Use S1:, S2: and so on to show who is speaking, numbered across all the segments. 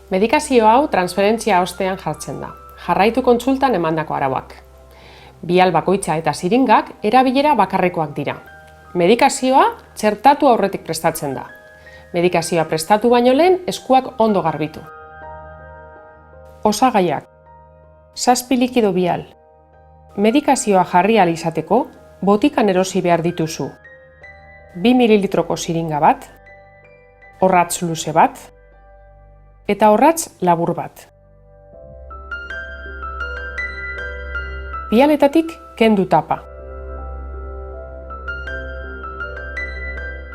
S1: Medikazio hau transferentzia ostean jartzen da. Jarraitu kontsultan emandako arauak. Bial bakoitza eta siringak erabilera bakarrekoak dira. Medikazioa txertatu aurretik prestatzen da. Medikazioa prestatu baino lehen eskuak ondo garbitu. Osagaiak: 7 likido bial. Medikazioa jarri ahal izateko, botikan erosi behar dituzu 2 mililitroko siringa bat, orratz luze bat, eta orratz labur bat. Bialetatik kendu tapa.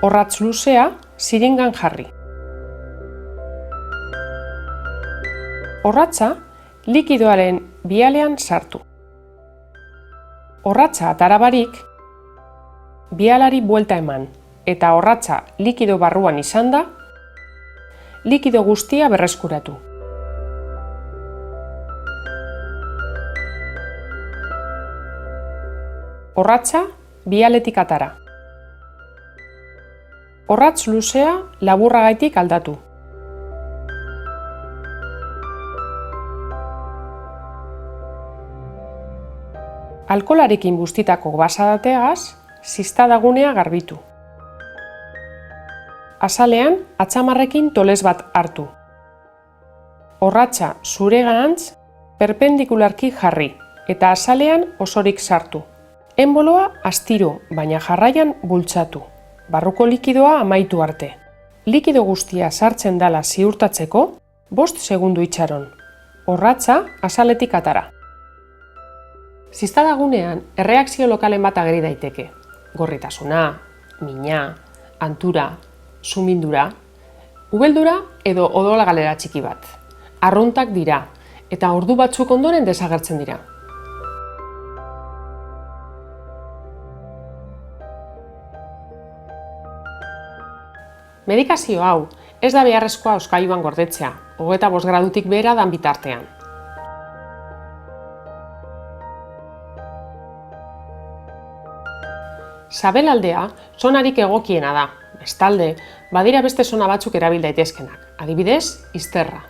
S1: Orratz luzea siringan jarri. Orratza likidoaren bialean sartu. Orratza atara barik, bialari buelta eman, eta orratza likido barruan izanda, likido guztia berreskuratu. Orratza bialetik atara. Orratz luzea laburragaitik aldatu. Alkoholarekin bustitako basadateagaz, ziztadagunea garbitu. Azalean, atzamarrekin toles bat hartu. Orratza zureganantz perpendikularki jarri, eta azalean osorik sartu. Enboloa astiro, baina jarraian bultzatu. Barruko likidoa amaitu arte. Likido guztia sartzen dala ziurtatzeko, 5 segundu itxaron. Orratza azaletik atara. Ziztadagunean, erreakzio lokalen bat ageri daiteke. Gorritasuna, mina, antura, sumindura, ubeldura edo odola galera txiki bat. Arruntak dira, eta ordu batzuk ondoren desagertzen dira. Medikazio hau ez da beharrezkoa hozkailuan gordetzea, 25 gradutik behera dan bitartean. Sabelaldea zonarik egokiena da. Bestalde, badira beste zona batzuk erabil daitezkenak, adibidez, izterra.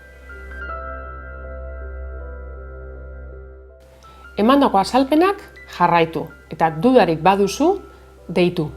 S1: Emandako azalpenak jarraitu, eta dudarik baduzu, deitu.